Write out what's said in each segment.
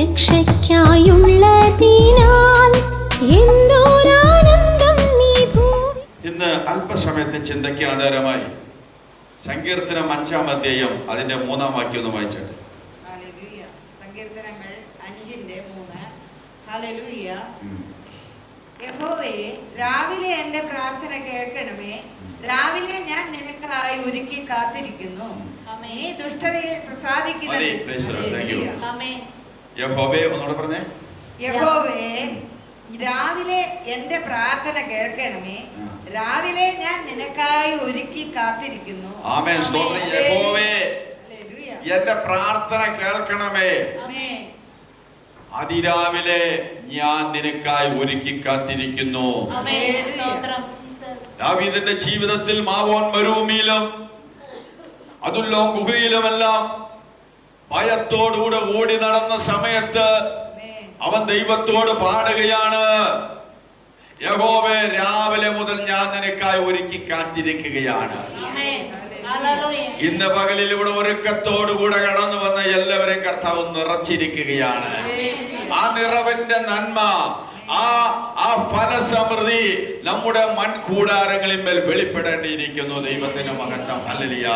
രക്ഷയ്ക്കായുള്ളതിനാൽ എന്തോരാനന്ദം നീ ഭൂമി. ഇന്ന് അല്പസമയത്തെ ചിന്തയ്ക്ക് ആധാരമായി സങ്കീർത്തനം 5-ാം അധ്യായം അതിന്റെ 3-ാം വാക്യം ഒന്ന് വായിച്ചത്. സങ്കീർത്തനങ്ങൾ 5:3. ഹല്ലേലൂയ. യഹോവേ, രാവിലെ എന്റെ പ്രാർത്ഥന കേൾക്കണമേ. രാവിലെ ഞാൻ നിനക്കായി ഒരുക്കി കാത്തിരിക്കുന്നു. നീ ദുഷ്ടതയെ പ്രസാദിക്കുന്നത്. യഹോവേ, ഒന്നുകൂടെ പറഞ്ഞേ. യഹോവേ, രാവിലെ എന്റെ പ്രാർത്ഥന കേൾക്കണമേ. രാവിലെ ഞാൻ നിനക്കായി ഒരുക്കി കാത്തിരിക്കുന്നു. ആമേൻ. സ്തോത്രം. യഹോവേ, എന്റെ പ്രാർത്ഥന കേൾക്കണമേ. അതിരാവിലെ ഞാൻ നിനക്കായി ഒരുക്കി കാത്തിരിക്കുന്നു. ദാവീദിന്റെ ജീവിതത്തിൽ മാവോൻ മരുഭൂമിയിലും അതുല്ലോ ഗുഹയിലുമെല്ലാം ഭയത്തോടുകൂടെ ഓടി നടന്ന സമയത്ത് അവൻ ദൈവത്തോട് പാടുകയാണ്, യഹോവേ, രാവിലെ മുതൽ ഞാൻ നിനക്കായി ഒരുക്കി കാത്തിരിക്കുകയാണ്. ഇന്ന് പകലിലൂടെ ഒരുക്കത്തോടുകൂടെ കടന്നു വന്ന എല്ലാവരെയും കർത്താവ് നിറച്ചിരിക്കുകയാണ്. ആ നിറവിന്റെ നന്മ, ആ ഫലസമൃദ്ധി നമ്മുടെ മൺകൂടാരങ്ങളിൽ മേൽ വെളിപ്പെടേണ്ടിയിരിക്കുന്നു. ദൈവത്തിന്റെ മഹത്വം. ഹല്ലേലൂയ.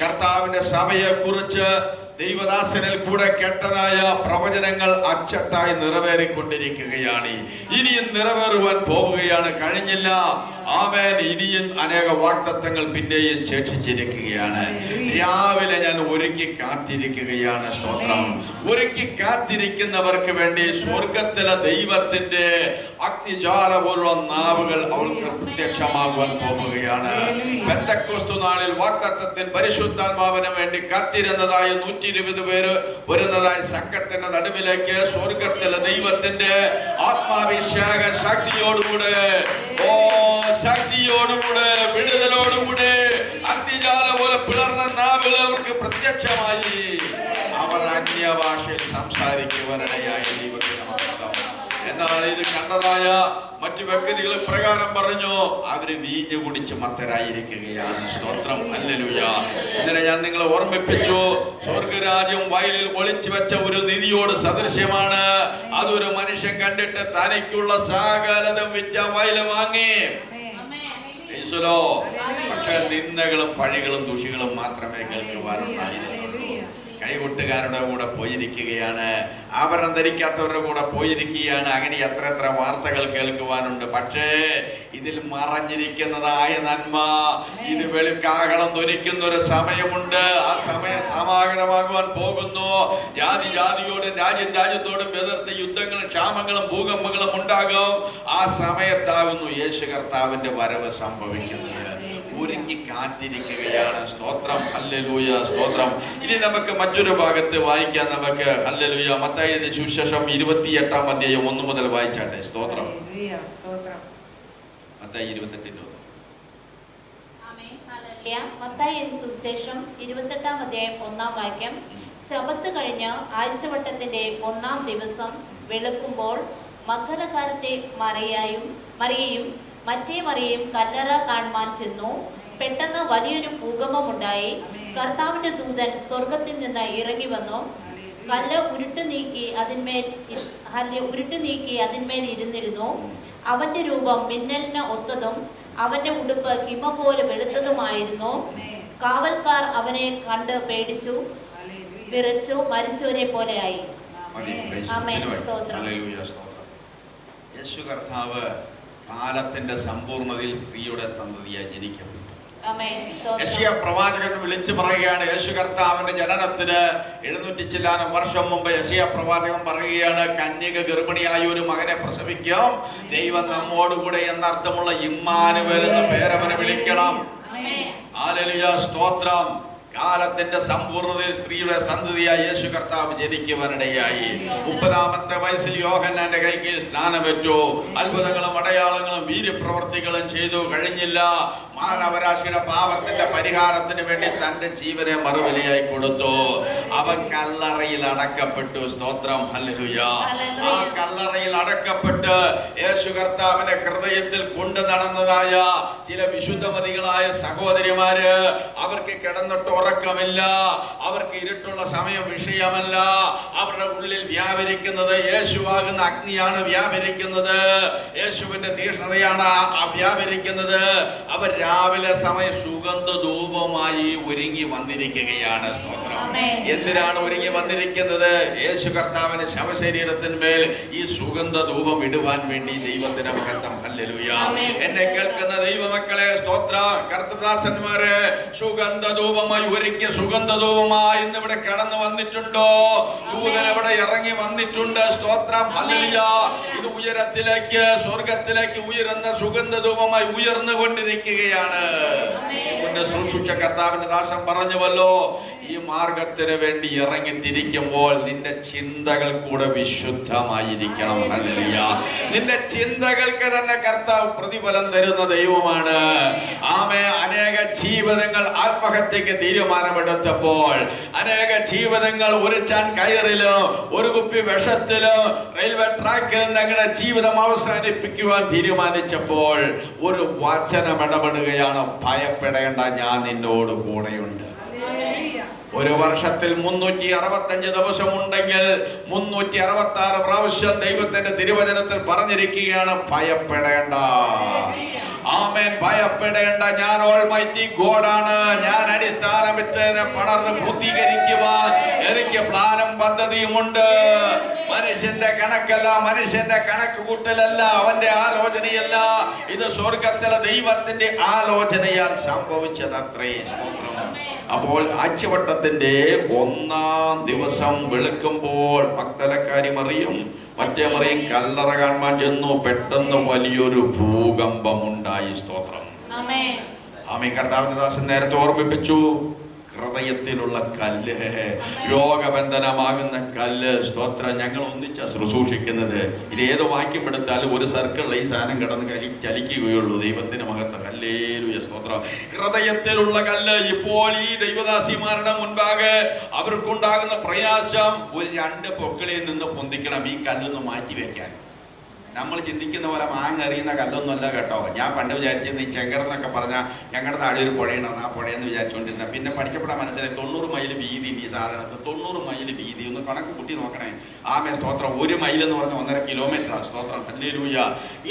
കർത്താവിന്റെ സഭയെ കുറിച്ച് ദൈവദാസനിൽ കൂടെ കേട്ടതായ പ്രവചനങ്ങൾ അച്ചട്ടായി നിറവേറിക്കൊണ്ടിരിക്കുകയാണ്. ഇനിയും നിറവേറുവാൻ പോവുകയാണ്. കഴിഞ്ഞില്ല. ആമേൻ. ഇനിയും അനേക വാഗ്ദത്തങ്ങൾ പിന്നെയും ശേഷിച്ചിരിക്കുകയാണ്. രാവിലെ ഞാൻ ഒരുക്കി കാത്തിരിക്കുകയാണ്. സ്തോത്രം. ഒരുക്കി കാത്തിരിക്കുന്നവർക്ക് വേണ്ടി സ്വർഗത്തിലെ ദൈവത്തിന്റെ അഗ്നിജ്വാല പോലുള്ള നാവുകൾ അവൾക്ക് പ്രത്യക്ഷമാകുവാൻ പോവുകയാണ്. പെന്തക്കോസ്തു നാളിൽ വാഗ്ദത്തത്തിൽ പരിശുദ്ധാത്മാവിന് വേണ്ടി കാത്തിരുന്നതായ 120 പേര് വരുന്നതായ സംഘത്തിന്റെ നടുവിലേക്ക് സ്വർഗത്തിലെ ദൈവത്തിന്റെ ആത്മാഭിഷേക ശക്തിയോടുകൂടെ, ശക്തിയോടുകൂടെ, വിടുതലോടുകൂടെ അഗ്നിജ്വാല പോലെ പിളർന്ന നാവുകൾ അവർക്ക് പ്രത്യക്ഷമായി അവർ അന്യഭാഷയിൽ സംസാരിക്കുവാനിടയായി. ദൈവത്തിന് മഹത്വം. എന്നാൽ ഇത് കണ്ടതായ മറ്റു വ്യക്തികൾ പ്രകാരം പറഞ്ഞു, അവര് വീഞ്ഞു കുടിച്ച് മത്തരായിരിക്കുകയാണ്. സ്തോത്രം. ഹല്ലേലൂയ. ഇന്നലെ ഞാൻ നിങ്ങളെ ഓർമ്മിപ്പിച്ചു, സ്വർഗരാജ്യം വയലിൽ ഒളിച്ചു വെച്ച ഒരു നിധിയോട് സദൃശ്യമാണ്. അതൊരു മനുഷ്യൻ കണ്ടിട്ട് തനിക്കുള്ള സകലതും വിറ്റ വയല് വാങ്ങി. പക്ഷെ നിന്ദകളും പഴികളും ദുഷികളും മാത്രമേ കേൾക്കുവാനുണ്ടായിരുന്നു. കൈകൊട്ടുകാരുടെ കൂടെ പോയിരിക്കുകയാണ്, ആഭരണം ധരിക്കാത്തവരുടെ കൂടെ പോയിരിക്കുകയാണ്. അങ്ങനെ എത്ര വാർത്തകൾ കേൾക്കുവാനുണ്ട്. പക്ഷേ ഇതിൽ മറഞ്ഞിരിക്കുന്നതായ നന്മ, ഇത് വെളുക്കാകളം ധരിക്കുന്ന ഒരു സമയമുണ്ട്. ആ സമയം സമാഗതമാകുവാൻ പോകുന്നു. ജാതിയോടും രാജ്യത്തോടും എതിർത്ത് യുദ്ധങ്ങളും ക്ഷാമങ്ങളും ഭൂകമ്പങ്ങളും ഉണ്ടാകും. ആ സമയത്താകുന്നു യേശു കർത്താവിന്റെ വരവ് സംഭവിക്കുന്നത്. ഒരുക്കി കാത്തിരിക്കുകയാണ്. സ്തോത്രം. ഹല്ലേലൂയ. സ്തോത്രം. ഇനി നമുക്ക് മറ്റൊരു ഭാഗത്ത് വായിക്കാം. നമുക്ക് ഹല്ലേലൂയ മത്തായിയുടെ സുവിശേഷം 28-ാം അധ്യായം 1 മുതൽ വായിച്ചാട്ടെ. സ്തോത്രം. മത്തായി 28. മത്തായിയുടെ സുവിശേഷം 28-ാം അധ്യായം 1-ാം വാക്യം. ശബത്ത് കഴിഞ്ഞ് ആഴ്ചവട്ടത്തിന്റെ 1-ാം ദിവസം വെളുക്കുമ്പോൾ മഗ്ദലക്കാരത്തെ മറിയയും മറ്റേ മറിയയും കല്ലറ കാണുവാൻ ചെന്നു. പെട്ടെന്ന് വലിയൊരു ഭൂകമ്പമുണ്ടായി. കർത്താവിന്റെ ദൂതൻ സ്വർഗത്തിൽ നിന്ന് ഇറങ്ങി വന്നു. കല്ല് ഉരുട്ടു നീക്കി അതിന്മേൽ ഇരുന്നിരുന്നു. അവന്റെ രൂപം മിന്നലിന് ഒത്തതും അവന്റെ ഉടുപ്പ് ഹിമ പോലെ വെളുത്തതുമായിരുന്നു. കാവൽക്കാർ അവനെ കണ്ട് പേടിച്ചു വിറച്ചു മരിച്ചവരെ പോലെയായി. ആമേൻ. സ്തോത്രം. യേശു കർത്താവ് കാലത്തിന്റെ സമ്പൂർണ്ണതയിൽ സ്ത്രീയുടെ സന്തതിയായി ജനിക്കപ്പെട്ടു. യെശയ്യാ പ്രവാചകൻ വിളിച്ചു പറയുകയാണ്, യേശു കർത്താവിന്റെ ജനനത്തിന് 700 ചില്ലാനം വർഷം മുമ്പ് യെശയ്യാ പ്രവാചകൻ പറയുകയാണ്, കന്യക ഗർഭിണിയായ ഒരു മകനെ പ്രസവിക്കും, ദൈവം നമ്മോടുകൂടെ എന്നർത്ഥമുള്ള ഇമ്മാനുവേൽ എന്ന പേരവനെ വിളിക്കണം. ഹല്ലേലൂയ. സ്തോത്രം. കാലത്തിന്റെ സമ്പൂർണ്ണതയിൽ സ്ത്രീയുടെ സന്തതിയായി യേശു കർത്താവ് ജനിക്കുവാനിടയായി. 30-ാമത്തെ വയസ്സിൽ യോഹന്നാന്റെ കൈക്ക് സ്നാനമേറ്റു. അത്ഭുതങ്ങളും അടയാളങ്ങളും വീര്യപ്രവർത്തികളും ചെയ്തു. കഴിഞ്ഞില്ല. മാനവരാശിയുടെ പാപത്തിന്റെ പരിഹാരത്തിന് വേണ്ടി തന്റെ ജീവനെ മറുവിലയായി കൊടുത്തു. അവൻ കല്ലറയിൽ അടക്കപ്പെട്ടു. സ്തോത്രം. ഹല്ലേലൂയ. ആ കല്ലറയിൽ അടക്കപ്പെട്ട് യേശു കർത്താവിന്റെ ഹൃദയത്തിൽ കൊണ്ടു നടന്നതായ ചില വിശുദ്ധമതികളായ സഹോദരിമാര്, അവർക്ക് കിടന്നിട്ട് ഉറക്കമില്ല, അവർക്ക് ഇരുട്ടുള്ള സമയം വിഷയമല്ല, അവരുടെ ഉള്ളിൽ വ്യാപരിക്കുന്നത് യേശുവാകുന്ന അഗ്നിയാണ് വ്യാപരിക്കുന്നത്. യേശുവിന്റെ തീഷ്ണതയാണ് വ്യാപരിക്കുന്നത്. അവർ രാവിലെ സമയം സുഗന്ധ ധൂപമായി ഒരുങ്ങി വന്നിരിക്കുകയാണ്. സ്തോത്രം. എന്തിനാണ് ഒരുങ്ങി വന്നിരിക്കുന്നത്? യേശു കർത്താവിന്റെ ശവശരീരത്തിന്മേൽ ഈ സുഗന്ധ ധൂപം ഇടുവാൻ വേണ്ടി. ദൈവത്തിന് മഹത്വം. ഹല്ലേലൂയ. എന്നെ കേൾക്കുന്ന ദൈവമക്കളെ, സ്തോത്ര കർത്തദാസന്മാരെ, സുഗന്ധ ധൂപമായി ഒരുക്കിയ സുഗന്ധ ധൂപമായി ഇന്ന് ഇവിടെ കടന്നു വന്നിട്ടുണ്ടോ? ദൂതൻ ഇവിടെ ഇറങ്ങി വന്നിട്ടുണ്ട്. സ്തോത്രം. ഹല്ലേലൂയ. ഇത് ഉയരത്തിലേക്ക്, സ്വർഗത്തിലേക്ക് ഉയരുന്ന സുഗന്ധ ധൂപമായി ഉയർന്നുകൊണ്ടിരിക്കുകയാണ്. ശുശ്രൂഷ കർത്താവിന്റെ ദാസൻ പറഞ്ഞുവല്ലോ, ഈ മാർഗത്തിന് വേണ്ടി ഇറങ്ങി തിരിക്കുമ്പോൾ നിന്റെ ചിന്തകൾ കൂടെ വിശുദ്ധമായിരിക്കണം. ഹല്ലേലൂയ. നിന്റെ ചിന്തകൾക്ക് തന്നെ കർത്താവ് പ്രതിഫലം തരുന്ന ദൈവമാണ്. ആമേ. അനേക ജീവിതങ്ങൾ ആത്മഹത്യക്ക് തീരുമാനമെടുത്തപ്പോൾ, അനേക ജീവിതങ്ങൾ ഒരു ചാൻ കയറിലോ ഒരു കുപ്പി വിഷത്തിലോ റെയിൽവേ ട്രാക്കിൽ ഞങ്ങളുടെ ജീവിതം അവസാനിപ്പിക്കുവാൻ തീരുമാനിച്ചപ്പോൾ ഒരു വചനം ഇടപെടുകയാണ്: ഭയപ്പെടേണ്ട, ഞാൻ നിന്നോട് കൂടെയുണ്ട്. ഒരു വർഷത്തിൽ 365 ദിവസം ഉണ്ടെങ്കിൽ 366 പ്രാവശ്യം ദൈവത്തിന്റെ തിരുവചനത്തിൽ പറഞ്ഞിരിക്കുകയാണ്: ഭയപ്പെടേണ്ട. ആമേൻ. ഭയപ്പെടേണ്ട, ഞാൻ ഓൾമൈറ്റി ഗോഡാണ്. ഞാൻ അടിസ്ഥാനമിട്ടതിനെ പടർന്ന് പൂർത്തീകരിക്കുവാൻ എനിക്ക് പ്ലാനും പദ്ധതിയുമുണ്ട്. മനുഷ്യന്റെ കണക്കല്ല, മനുഷ്യന്റെ കണക്ക് കൂട്ടലല്ല, അവന്റെ ആലോചനയല്ല. ഇത് സ്വർഗത്തിലെ ദൈവത്തിന്റെ ആലോചനയാൽ സംഭവിച്ചതത്രേ. അപ്പോൾ ആഴ്ചവട്ടത്തിന്റെ 1-ാം ദിവസം വെളുക്കുമ്പോൾ മഗ്ദലക്കാരി മറിയം, മറ്റേ മറിയം കല്ലറ കാണാൻ ചെന്നു. പെട്ടെന്ന് വലിയൊരു ഭൂകമ്പം ഉണ്ടായി. സ്തോത്രം. ആമേൻ. കർത്താവിന്റെ ദാസൻ നേരത്തെ ഓർമ്മിപ്പിച്ചു, ഹൃദയത്തിലുള്ള കല്ല്, രോഗബന്ധനമാകുന്ന കല്ല്. സ്തോത്രം. ഞങ്ങൾ ഒന്നിച്ച ശുശ്രൂഷിക്കുന്നത്. ഇത് ഏത് വാക്യം എടുത്താലും ഒരു സർക്കിളിൽ ഈ സാധനം കിടന്ന് ചലിക്കുകയുള്ളൂ. ദൈവത്തിന് മഹത്വം. ഹല്ലേലൂയ. സ്തോത്രം. ഹൃദയത്തിലുള്ള കല്ല്. ഇപ്പോൾ ഈ ദൈവദാസിമാരുടെ മുൻപാകെ അവർക്കുണ്ടാകുന്ന പ്രയാസം, ഒരു 2 പൊക്കിളിൽ നിന്ന് പൊന്തിക്കണം ഈ കല്ലൊന്ന് മാറ്റി വെക്കാൻ. നമ്മൾ ചിന്തിക്കുന്ന പോലെ മാങ്ങറിയുന്ന കല്ലൊന്നുമല്ല കേട്ടോ. ഞാൻ പണ്ട് വിചാരിച്ചിരുന്ന ഈ ചെങ്കടന്നൊക്കെ പറഞ്ഞാൽ ഞങ്ങളുടെ നാട് ഒരു പുഴയുണ്ടെന്ന്, ആ പുഴയെന്ന് വിചാരിച്ചുകൊണ്ടിരുന്ന. പിന്നെ പഠിച്ചപ്പെടാൻ മനസ്സിലായി 90 മൈൽ വീതി ഈ സാധനത്ത്. 90 മൈൽ വീതി ഒന്ന് കണക്ക് കൂട്ടി നോക്കണേ. ആമേ. സ്തോത്രം. 1 മൈൽ എന്ന് പറഞ്ഞാൽ 1.5 കിലോമീറ്ററാണ്. സ്തോത്രം. ഹല്ലേലൂയ.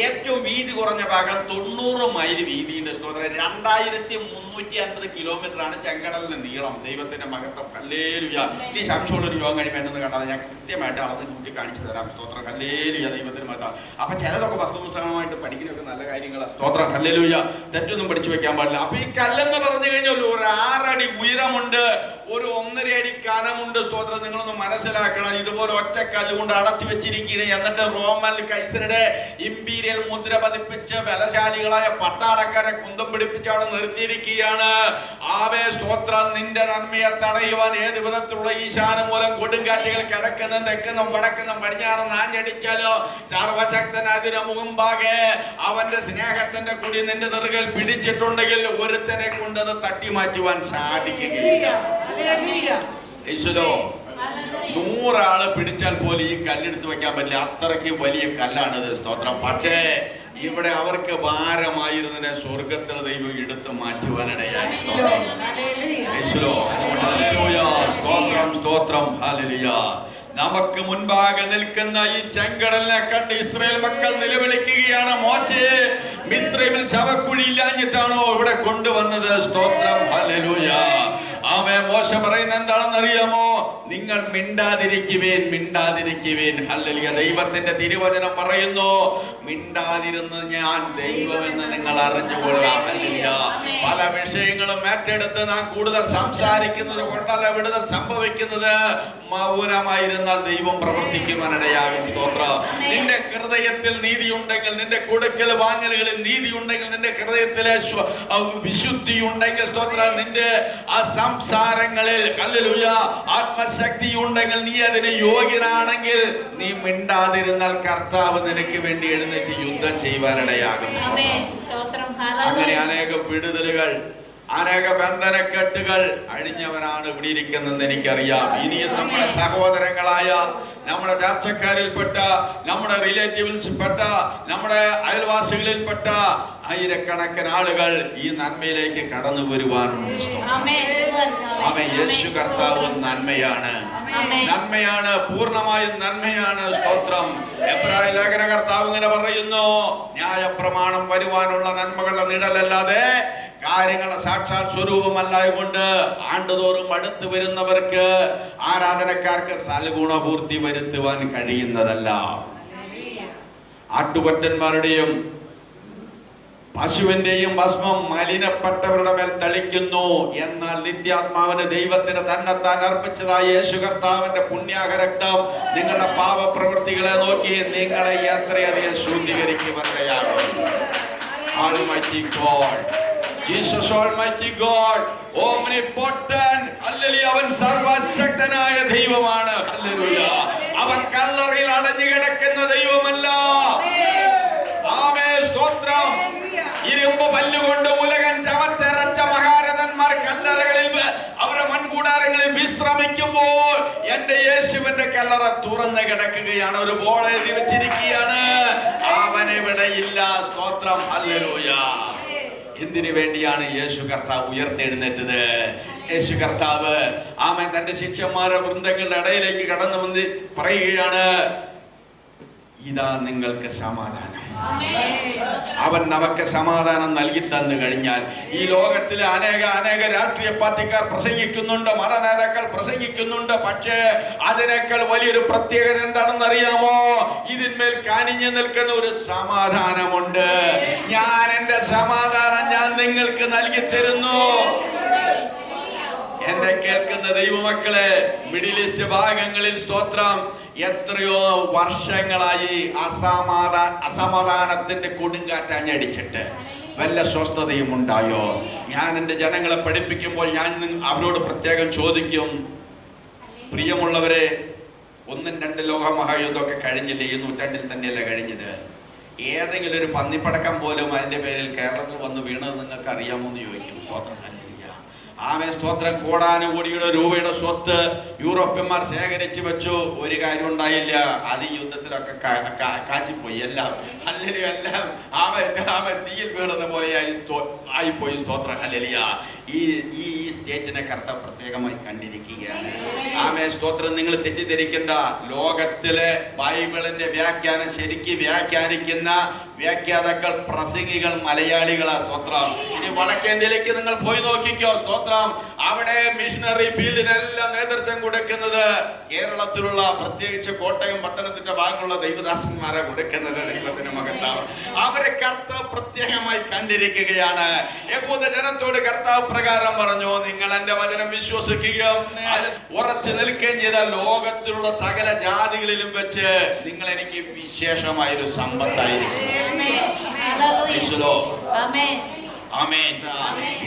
ഏറ്റവും വീതി കുറഞ്ഞ ഭാഗം 90 മൈൽ വീതിയുടെ. സ്തോത്രം. 2350 കിലോമീറ്റർ ആണ് ചെങ്കടലിന്റെ നീളം. ദൈവത്തിന്റെ മഹത്വം. ഹല്ലേലൂയ. ഈ സംശയമുള്ളൊരു യോഗം കഴിയുമെന്ന് കണ്ടാൽ ഞാൻ കൃത്യമായിട്ട് അളന്ന് കൂട്ടി കാണിച്ചു തരാം. സ്തോത്രം. ഹല്ലേലൂയ. ദൈവത്തിന് മഹത്വം. അപ്പൊ ചിലതൊക്കെ വസ്തുപുസ്തകമായിട്ട് പഠിക്കുന്നതൊക്കെ നല്ല കാര്യങ്ങളാണ്. സ്തോത്രം. ഹല്ലേലൂയ. തെറ്റൊന്നും പഠിച്ചു വെക്കാൻ പാടില്ല. അപ്പൊ ഈ കല്ലെന്ന് പറഞ്ഞു കഴിഞ്ഞാൽ ഒരു 6 അടി ഉയരമുണ്ട്, ഒരു 1.5 അടി കനമുണ്ട്. സ്തോത്രം. നിങ്ങളൊന്ന് മനസ്സിലാക്കണം. ഇതുപോലെ ഒറ്റ കല്ലുകൊണ്ട് അടച്ചു വെച്ചിരിക്കുകയാണ്. എന്നിട്ട് റോമൻ കൈസരുടെ ഇമ്പീരിയൽ മുദ്ര പതിപ്പിച്ച് ബലശാലികളായ പട്ടാളക്കാരെ കുന്തം പിടിപ്പിച്ച് അവിടെ നിർത്തിയിരിക്കുകയാണ്. ആവേ. സ്തോത്രം. നിന്റെ നന്മയെ തടയുവാൻ ഏത് വിധത്തിലുള്ള ഈശാന മൂലം കൊടുങ്കാറ്റുകൾ കിടക്കുന്ന തെക്കുന്ന വടക്കുന്ന പടിഞ്ഞാറ് നാഞ്ഞടിച്ചാലോ സർവശക്തനതിന് മുമ്പാകെ അവന്റെ സ്നേഹത്തിന്റെ കൂടി നിന്റെ നെറുകയിൽ പിടിച്ചിട്ടുണ്ടെങ്കിൽ ഒരുത്തനെ കൊണ്ടത് തട്ടി മാറ്റുവാൻ സാധിക്കുകയില്ല. 100 ആള് പിടിച്ചാൽ പോലും ഈ കല്ലെടുത്ത് വെക്കാൻ പറ്റില്ല. അത്രയ്ക്ക് വലിയ കല്ലാണിത്. സ്തോത്രം. പക്ഷേ ഇവിടെ അവർക്ക് ഭാരമായിരുന്നതിനെ സ്വർഗത്തിൽ ദൈവം എടുത്ത് മാറ്റുവാനിടയായി. സ്തോത്രം. സ്തോത്രം. ഹല്ലേലൂയ. നമുക്ക് മുൻപാകെ നിൽക്കുന്ന ഈ ചെങ്കടലിനെ കണ്ട് ഇസ്രായേൽ മക്കൾ നിലവിളിക്കുകയാണ്: മോശേ, മിസ്രൈമിൽ ശവക്കുഴി ഇല്ലാഞ്ഞിട്ടാണോ ഇവിടെ കൊണ്ടുവന്നത്? സ്തോത്രം. ഹല്ലേലൂയ. ആമേ. മോശ പറയുന്നത് എന്താണെന്ന് അറിയാമോ? നിങ്ങൾ മിണ്ടാതിരിക്കുവേൻ, മിണ്ടാതിരിക്കുവേൻ. ഹല്ലേലൂയ. ദൈവത്തിന്റെ തിരുവചനം പറയുന്നു, മിണ്ടാതിരുന്ന് ഞാൻ ദൈവമെന്ന് നിങ്ങൾ അറിഞ്ഞുകൊള്ളാം. ഹല്ലേലൂയ. പല വിഷയങ്ങളും ഏറ്റെടുത്ത് നാം കൂടുതൽ സംസാരിക്കുന്നത് കൊണ്ടല്ല വിടുതൽ സംഭവിക്കുന്നത്. മൗനമായിരുന്നാൽ ദൈവം പ്രവർത്തിക്കുവാനിടയാകും. സ്തോത്രം. നിന്റെ ഹൃദയത്തിൽ നീതി ഉണ്ടെങ്കിൽ, നിന്റെ കൊടുക്കൽ വാങ്ങലുകളിൽ നീതി ഉണ്ടെങ്കിൽ, നിന്റെ ഹൃദയത്തിലെ വിശുദ്ധി ഉണ്ടെങ്കിൽ, സ്തോത്രം, നിന്റെ ആ സംസാരങ്ങളിൽ ഹല്ലേലൂയ ആത്മശക്തി ഉണ്ടെങ്കിൽ, നീ അതിന് യോഗ്യനാണെങ്കിൽ, നീ മിണ്ടാതിരുന്നാൽ കർത്താവ് നിനക്ക് വേണ്ടി എഴുന്നേറ്റ് യുദ്ധം ചെയ്യുവാനിടയാകും. അങ്ങനെ അനേക വിടുതലുകൾ, അനേക ബന്ധനക്കെട്ടുകൾ അഴിഞ്ഞവനാണ് ഇവിടെ ഇരിക്കുന്നതെന്ന് എനിക്കറിയാം. ഇനിയും നമ്മുടെ സഹോദരങ്ങളായ, നമ്മുടെ ചർച്ചക്കാരിൽപ്പെട്ട, നമ്മുടെ റിലേറ്റീവ്സിൽപ്പെട്ട, നമ്മുടെ അയൽവാസികളിൽപ്പെട്ട ആയിരക്കണക്കിന് ആളുകൾ ഈ നന്മയിലേക്ക് കടന്നു വരുവാനുണ്ട്. അവൻ യേശു കർത്താവ് നന്മയാണ്, നന്മയാണ്, പൂർണ്ണമായും നന്മയാണ്. സ്തോത്രം. എബ്രായ ലേഖന കർത്താവ് ഇങ്ങനെ പറയുന്നു, ന്യായപ്രമാണം വരുവാനുള്ള നന്മകളുടെ നിഴലല്ലാതെ കാര്യങ്ങളുടെ സാക്ഷാൽ സ്വരൂപമല്ലായതുകൊണ്ട് ആണ്ടുതോറും അടുത്ത് വരുന്നവർക്ക്, ആരാധനക്കാർക്ക് സൽഗുണപൂർത്തി വരുത്തുവാൻ കഴിയുന്നതല്ല. ആട്ടുകൊറ്റന്മാരുടെയും പശുവിന്റെയും ഭസ്മം മലിനപ്പെട്ടവരുടെ മേൽ തളിക്കുന്നു, എന്നാൽ നിത്യാത്മാവിന് ദൈവത്തിന് തന്നെത്താൻ അർപ്പിച്ചതായ യേശു കർത്താവിന്റെ പുണ്യാഹ രക്തം നിങ്ങളുടെ പാപപ്രവൃത്തികളെ നോക്കി നിങ്ങളെ എത്രയധികം ശുദ്ധീകരിക്കുവാനിടയാണ്. Almighty God, Jesus Almighty God, omnipotent, hallelujah. അവൻ സർവശക്തനായ ദൈവമാണ്. ഹല്ലേലൂയ. അവൻ കല്ലറയിൽ അടഞ്ഞു കിടക്കുന്ന ദൈവമല്ല. ആമേൻ. സ്തോത്രം. ഇരുമ്പ് പല്ലുകൊണ്ട് ഉലകൻ ചവച്ചരച്ച മഹാരഥന്മാർ കല്ലറകളിൽ അവരുടെ മൺകൂടാരങ്ങളിൽ വിശ്രമിക്കുമ്പോൾ എന്റെ യേശുവിന്റെ കല്ലറ തുറന്ന് കിടക്കുകയാണ്. ഒരു ബോൾ എഴുതി വെച്ചിരിക്കുകയാണ്, അവനെവിടെ ഇല്ല. സ്തോത്രം. ഹല്ലേലൂയ. എന്തിനു വേണ്ടിയാണ് യേശു കർത്താവ് ഉയർത്തെഴുന്നേറ്റത്? യേശു കർത്താവ് ആമേൻ തന്റെ ശിഷ്യന്മാരുടെ വൃന്ദങ്ങളുടെ ഇടയിലേക്ക് കടന്നു വന്ന് പറയുകയാണ്, ഇതാ നിങ്ങൾക്ക് സമാധാനം. അവൻ നമുക്ക് സമാധാനം നൽകി തന്നു കഴിഞ്ഞാൽ, ഈ ലോകത്തിലെ അനേക രാഷ്ട്രീയ പാർട്ടിക്കാർ പ്രസംഗിക്കുന്നുണ്ട്, മത നേതാക്കൾ പ്രസംഗിക്കുന്നുണ്ട്. പക്ഷേ അതിനേക്കാൾ വലിയൊരു പ്രത്യേകത എന്താണെന്ന് അറിയാമോ? ഇതിന്മേൽ കാനിഞ്ഞു നിൽക്കുന്ന ഒരു സമാധാനമുണ്ട്. ഞാൻ എന്റെ സമാധാനം ഞാൻ നിങ്ങൾക്ക് നൽകി തരുന്നു. എന്നെ കേൾക്കുന്ന ദൈവമക്കളെ, മിഡിൽ ഈസ്റ്റ് ഭാഗങ്ങളിൽ സ്തോത്രം എത്രയോ വർഷങ്ങളായി അസമാധാനത്തിന്റെ കൊടുങ്കാറ്റടിച്ചിട്ട് വല്ല സ്വസ്ഥതയും ഉണ്ടായോ? ഞാൻ എൻ്റെ ജനങ്ങളെ പഠിപ്പിക്കുമ്പോൾ ഞാൻ അവരോട് പ്രത്യേകം ചോദിക്കും, പ്രിയമുള്ളവരെ, 1-2 ലോകമഹായുദ്ധമൊക്കെ കഴിഞ്ഞില്ലേ? ഈ നൂറ്റാണ്ടിൽ തന്നെയല്ല കഴിഞ്ഞത്. ഏതെങ്കിലും ഒരു പന്നിപ്പടക്കം പോലും അതിന്റെ പേരിൽ കേരളത്തിൽ വന്ന് വീണത് നിങ്ങൾക്ക് അറിയാമോ എന്ന് ചോദിക്കും. സ്തോത്രം. ആമേ. സ്തോത്രം. കോടാനുകോടിയുടെ രൂപയുടെ സ്വത്ത് യൂറോപ്യന്മാർ ശേഖരിച്ചു വെച്ചു, ഒരു കാര്യം ഉണ്ടായില്ല. അത് ഈ യുദ്ധത്തിലൊക്കെ കാച്ചിപ്പോയി. എല്ലാം ഹല്ലേലൂയ, എല്ലാം ആമേ തീയിൽ വീഴുന്ന പോലെ ആയിപ്പോയി. സ്തോത്രം. ഹല്ലേലൂയ. ഈ സ്റ്റേറ്റിനെ കർത്താവ് പ്രത്യേകമായി കണ്ടിരിക്കുകയാണ്. ആമേ. സ്തോത്രം. നിങ്ങൾ തെറ്റിദ്ധരിക്കേണ്ട. ലോകത്തിലെ ബൈബിളിന്റെ വ്യാഖ്യാനം ശരിക്കും വ്യാഖ്യാനിക്കുന്ന വ്യാഖ്യാതാക്കൾ, പ്രസംഗികൾ മലയാളികളാ. സ്തോത്രം. ഇനി വടക്കേന്ത്യയിലേക്ക് നിങ്ങൾ പോയി നോക്കിക്കോ. സ്തോത്രം. അവിടെ മിഷണറി ഫീൽഡിനെല്ലാം നേതൃത്വം കൊടുക്കുന്നത് കേരളത്തിലുള്ള, പ്രത്യേകിച്ച് കോട്ടയം, പത്തനംതിട്ട ഭാഗങ്ങളുള്ള ദൈവദാസന്മാരെ കൊടുക്കുന്നത്. ദൈവത്തിന് മഹത്വം. അവരെ കർത്താവ് പ്രത്യേകമായി കണ്ടിരിക്കുകയാണ്. യഹൂദ ജനത്തോട് കർത്താവ് പ്രകാരം പറഞ്ഞു, നിങ്ങൾ എന്റെ വചനം വിശ്വസിക്കുകയും ഉറച്ചു നിൽക്കുകയും ചെയ്ത ലോകത്തിലുള്ള സകല ജാതികളിലും വെച്ച് നിങ്ങൾ എനിക്ക് വിശേഷമായൊരു സമ്പത്തായിരിക്കും.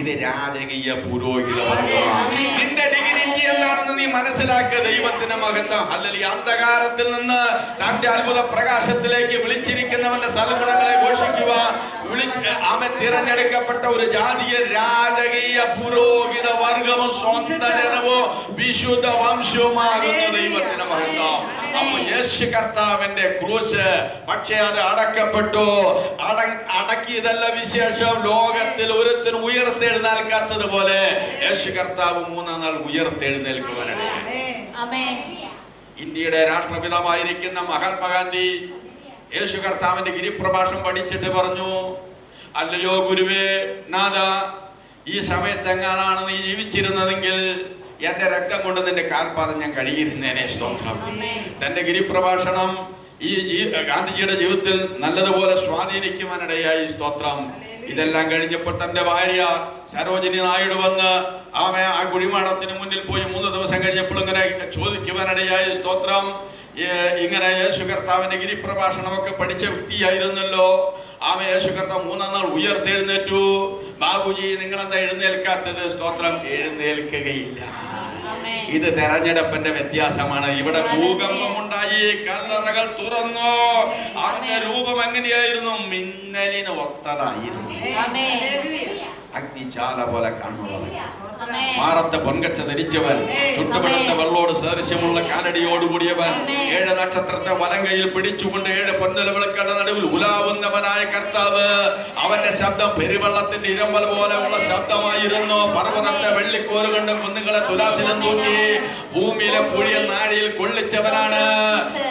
ഇത് രാജകീയ പുരോഹിത വർഗമാണ്. നിന്റെ ഡിഗ്നിറ്റി എന്താണെന്ന് നീ മനസ്സിലാക്കുക. ദൈവത്തിന്റെ മഹത്വം. ഹല്ലേലൂയ. അന്ധകാരത്തിൽ നിന്ന് തന്റെ അത്ഭുത പ്രകാശത്തിലേക്ക് വിളിച്ചിരിക്കുന്നവന്റെ സൽഗുണങ്ങളെ ഘോഷിക്കുവാൻ അവൻ തിരഞ്ഞെടുക്കപ്പെട്ട ഒരു ജാതീയ രാജകീയ പുരോഹിത വർഗവും സ്വന്തം ജനവും വിശുദ്ധ വംശവുമാകുന്നു. ദൈവത്തിന്റെ മഹത്വം. അപ്പൊ യേശു കർത്താവിന്റെ ക്രൂശ്, പക്ഷേ അത് അടക്കപ്പെട്ടു. അടക്കിയതല്ല വിശേഷം, ലോകത്തിൽ ഒരുത്തിന് ഉയർത്തെഴുന്നേൽക്കാത്തതുപോലെ യേശു കർത്താവ് 3-ാം നാൾ ഉയർത്തെഴുന്നേൽക്കുവാനാണ്. ഇന്ത്യയുടെ രാഷ്ട്രപിതാവായിരിക്കുന്ന മഹാത്മാഗാന്ധി യേശു കർത്താവിന്റെ ഗിരിപ്രഭാഷണം പഠിച്ചിട്ട് പറഞ്ഞു, അല്ലയോ ഗുരുവേ, നാഥ, ഈ സമയത്തെങ്ങാനാണ് നീ ജീവിച്ചിരുന്നതെങ്കിൽ എന്റെ രക്തം കൊണ്ട് നിന്റെ കാൽപാദം ഞാൻ കഴുകിയിരുന്നേനെ. സ്തോത്രം. തന്റെ ഗിരിപ്രഭാഷണം ഈ ഗാന്ധിജിയുടെ ജീവിതത്തിൽ നല്ലതുപോലെ സ്വാധീനിക്കുവാനിടയായി. സ്തോത്രം. ഇതെല്ലാം കഴിഞ്ഞപ്പോൾ തന്റെ ഭാര്യ സരോജിനി നായിഡു വന്ന് ആ കുഴിമാടത്തിന് മുന്നിൽ പോയി 3 ദിവസം കഴിഞ്ഞപ്പോൾ ഇങ്ങനെ ചോദിക്കുവാനിടയായി. സ്തോത്രം. ഇങ്ങനെ യേശു കർത്താവിന്റെ ഗിരിപ്രഭാഷണമൊക്കെ പഠിച്ച വ്യക്തിയായിരുന്നല്ലോ. യേശു കർത്താവ് 3-ാം നാൾ ഉയർത്തെഴുന്നേറ്റു. ബാബുജി, നിങ്ങളെന്താ എഴുന്നേൽക്കാത്തത്? സ്തോത്രം. എഴുന്നേൽക്കുകയില്ല. ഇത് തെരഞ്ഞെടുപ്പിന്റെ വ്യത്യാസമാണ്. ഇവിടെ ഭൂകമ്പമുണ്ടായി, കല്ലറകൾ തുറന്നു. അവന്റെ രൂപം എങ്ങനെയായിരുന്നു? മിന്നലിന് ഒത്തതായിരുന്നു. അഗ്നിജാല പോലെ കാണുന്നവൻ, ആമേൻ. മാറത്തെ പൊൻകച്ച ധരിച്ചവൻ, ചുട്ടുപടുത്ത വെള്ളോട് സദൃശ്യമുള്ള കാലടിയോട് കൂടിയവൻ, 7 നക്ഷത്രത്തെ വലം കയ്യിൽ പിടിച്ചുകൊണ്ട് 7 പൊൻനിലവിളക്കുകളുടെ നടുവിൽ ഉലാവുന്നവനായ കർത്താവ്. അവന്റെ ശബ്ദം പെരുവെള്ളത്തിന്റെ ഇരമ്പൽ പോലെയുള്ള ശബ്ദമായിരുന്നു. പർവ്വതത്തെ വെള്ളിക്കോല് കൊണ്ട് കുന്നുകളെ തുലാസിലും തൂക്കി ഭൂമിയിലെ പുഴിയ നാഴിയിൽ കൊള്ളിച്ചവനാണ്.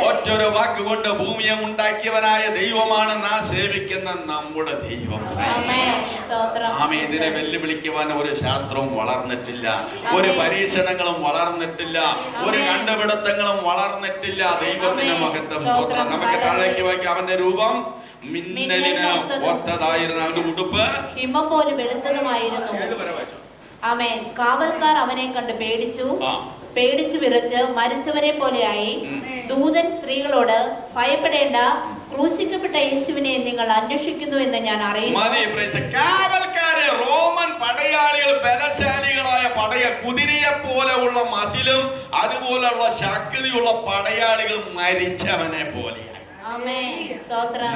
ഒറ്റൊരു വാക്കുകൊണ്ട് ഭൂമിയെ ഉണ്ടാക്കിയവനായ ദൈവമാണ് നാം സേവിക്കുന്ന നമ്മുടെ ദൈവം. ആമേൻ. സ്തോത്രം. ആമേൻ. ഇതിനെ വെല്ലുവിളിക്കുവാൻ ഒരു ശാസ്ത്രവും വളർന്നിട്ടില്ല, ഒരു പരീക്ഷണങ്ങളും വളർന്നിട്ടില്ല, ഒരു കണ്ടുപിടുത്തങ്ങളും വളർന്നിട്ടില്ല. ദൈവത്തിന്റെ മഹത്വം. സ്തോത്രം. നമുക്ക് താഴേക്ക് വായിക്കാം. അവന്റെ രൂപം മിന്നലിന് ഒത്തതായിരുന്നു, അവന്റെ ഉടുപ്പ് ഹിമം പോലെ വെളുത്തതുമായിരുന്നു. ആമേൻ. കാവൽക്കാർ അവനെ കണ്ട് പേടിച്ചു വിറച്ച് മരിച്ചവരെ പോലെയായി. ദൂതൻ സ്ത്രീകളോട്, ഭയപ്പെടേണ്ട, ക്രൂശിക്കപ്പെട്ട യേശുവിനെ നിങ്ങൾ അന്വേഷിക്കുന്നു എന്ന് ഞാൻ അറിയുന്നു. കാവൽക്കാര് റോമൻ പടയാളികൾ, ബലശാലികളായ കുതിരയെ പോലെയുള്ള മസിലും അതുപോലുള്ള ശക്തിയുള്ള പടയാളികൾ മരിച്ചവനെ പോലെയായി.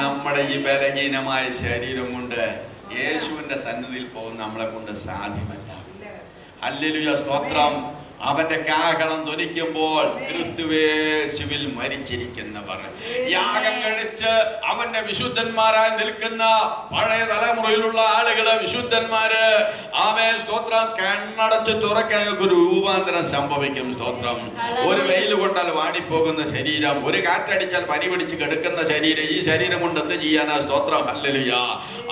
നമ്മുടെ ഈ ബലഹീനമായ ശരീരം കൊണ്ട് യേശുവിന്റെ സന്നിധിയിൽ പോകുന്ന നമ്മളെ കൊണ്ട് സാധ്യമല്ല. ഹല്ലേലൂയ, സ്തോത്രം. അവന്റെ കാഹളം ധ്വനിക്കുമ്പോൾ ക്രിസ്തുവേശുവിൽ മരിച്ചിരിക്കുന്നവർ, യാഗം കഴിച്ച് അവന്റെ വിശുദ്ധന്മാരായി നിൽക്കുന്ന പഴയ തലമുറയിലുള്ള ആളുകള്, വിശുദ്ധന്മാര്, ആമേൻ, സ്തോത്രം, കണ്ണടച്ച് തുറക്കാൻ ഒരു രൂപാന്തരം സംഭവിക്കും. സ്തോത്രം. ഒരു വെയിൽ കൊണ്ടാൽ വാടിപ്പോകുന്ന ശരീരം, ഒരു കാറ്റടിച്ചാൽ പനി പിടിച്ച് കിടക്കുന്ന ശരീരം, ഈ ശരീരം കൊണ്ട് എന്ത് ചെയ്യാനാ? സ്തോത്രം. ഹല്ലേലൂയ.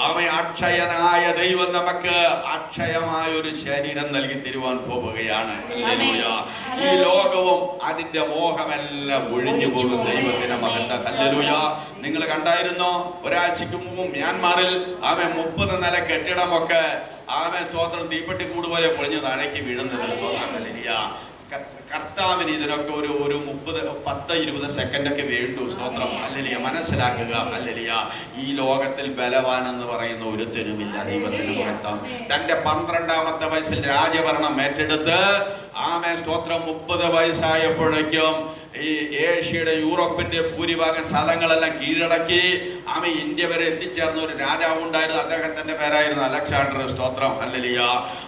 ആമേൻ. അക്ഷയനായ ദൈവം നമുക്ക് അക്ഷയമായ ഒരു ശരീരം നൽകി തരുവാൻ പോവുകയാണ്. ഈ ലോകവും അതിന്റെ മോഹമെല്ലാം ഒഴിഞ്ഞു പോകും ദൈവത്തിന്റെ മഹത്വം. ഹല്ലേലൂയ. നിങ്ങൾ കണ്ടായിരുന്നോ ഒരാഴ്ചക്ക് മുമ്പ് മ്യാൻമാറിൽ 30 നില കെട്ടിടമൊക്കെ സ്തോത്രം തീപ്പെട്ടി കൂടുപോലെ പൊളിഞ്ഞ് താഴേക്ക് വീഴുന്നത്. സ്തോത്രം. ഹല്ലേലൂയ. കർത്താവിന് ഇതിനൊക്കെ ഒരു 10-20 സെക്കൻഡ് ഒക്കെ വേണ്ടു. സ്തോത്രം. ഹല്ലേലൂയ. മനസ്സിലാക്കുക. ഹല്ലേലൂയ. ഈ ലോകത്തിൽ ബലവാൻ എന്ന് പറയുന്ന ഒരു തെരുവില്ല. ദൈവത്തിന് മഹത്വം. തന്റെ 12ാമത്തെ വയസ്സിൽ രാജഭരണം ഏറ്റെടുത്ത് സ്തോത്രം 30 വയസ്സായപ്പോഴേക്കും ഈ ഏഷ്യയുടെ, യൂറോപ്പിന്റെ ഭൂരിഭാഗം സ്ഥലങ്ങളെല്ലാം കീഴടക്കി ഇന്ത്യ വരെ എത്തിച്ചേർന്ന ഒരു രാജാവ് ഉണ്ടായിരുന്നു. അദ്ദേഹത്തിന്റെ പേരായിരുന്നു അലക്സാണ്ടർ. സ്തോത്രം. ഹല്ലേലൂയ.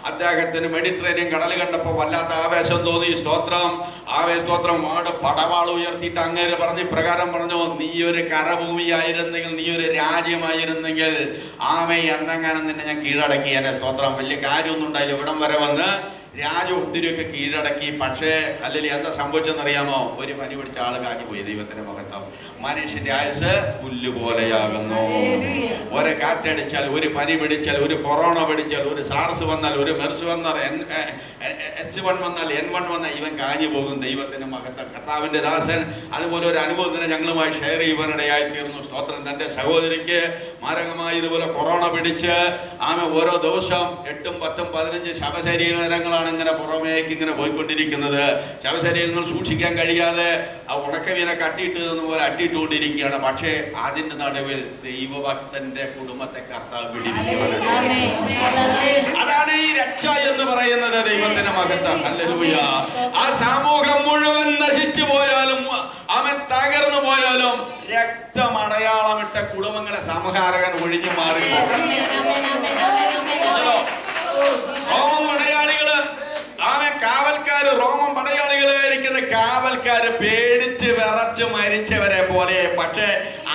അദ്ദേഹത്തിന് മെഡിറ്ററേനിയൻ കടൽ കണ്ടപ്പോൾ വല്ലാത്ത ആവേശം തോന്നി. സ്തോത്രം. സ്തോത്രം. പടവാൾ ഉയർത്തിയിട്ട് അങ്ങേര് പറഞ്ഞ് പ്രകാരം പറഞ്ഞു, നീ ഒരു കരഭൂമിയായിരുന്നെങ്കിൽ, നീ ഒരു രാജ്യമായിരുന്നെങ്കിൽ എന്നെങ്ങാനും നിന്നെ ഞാൻ കീഴടക്കി. എന്നെ. സ്തോത്രം. വലിയ കാര്യമൊന്നും ഉണ്ടായില്ല. ഇവിടം വരെ വന്ന് രാജ ഒത്തിരിയൊക്കെ കീഴടക്കി. പക്ഷേ അല്ലെങ്കിൽ എന്താ സംഭവിച്ചെന്നറിയാമോ? ഒരു പനി പിടിച്ച ആള് കാഞ്ഞു പോയി. ദൈവത്തിന്റെ മഹത്വം. മനുഷ്യന്റെ ആയുസ് പുല്ലുപോലെയാകുന്നു. ഒരു കാറ്റടിച്ചാൽ, ഒരു പനി പിടിച്ചാൽ, ഒരു കൊറോണ പിടിച്ചാൽ, ഒരു സാർസ് വന്നാൽ, ഒരു മെർസ് വന്നാൽ, H1 വന്നാൽ, N1 വന്നാൽ ഇവൻ കാഞ്ഞു പോകും. ദൈവത്തിന്റെ മഹത്വം. കർത്താവിന്റെ ദാസൻ അതുപോലെ ഒരു അനുഭവത്തിന് ഞങ്ങളുമായി ഷെയർ ചെയ്യുവാനിടയായി തീർന്നു. സ്തോത്രം. തന്റെ സഹോദരിക്ക് മാരകമായി ഇതുപോലെ കൊറോണ പിടിച്ച് ഓരോ ദിവസം 8, 10, 15 ശവശരീരങ്ങളാണ് ഇങ്ങനെ പുറമേക്ക് ഇങ്ങനെ പോയിക്കൊണ്ടിരിക്കുന്നത്. ശവശരീരങ്ങൾ സൂക്ഷിക്കാൻ കഴിയാതെ ആ ഉണക്കവീനെ കട്ടിയിട്ട് പോലെ അട്ടിയിട്ടുകൊണ്ടിരിക്കുകയാണ്. പക്ഷേ അതിന്റെ നടുവിൽ ദൈവഭക്തന്റെ കുടുംബത്തെ കർത്താവ് പിടിക്കുകയാണ്. അതാണ് ഈ രക്ഷ എന്ന് പറയുന്നത്. ദൈവത്തിന്റെ മഹത്വം. ഹല്ലേലൂയ. ആ സമൂഹം മുഴുവൻ നശിച്ചു പോയാലും, അവൻ തകർന്നു പോയാലും, രക്തമടയാളമിട്ട കുടുംബങ്ങളെ സംഹാരകൻ ഒഴിഞ്ഞു മാറി. റോമൻ പടയാളികള് കാവൽക്കാര്, റോമൻ പടയാളികളായിരിക്കുന്ന കാവൽക്കാര് പേടിച്ച് വിറച്ച് മരിച്ചവരെ പോലെ. പക്ഷെ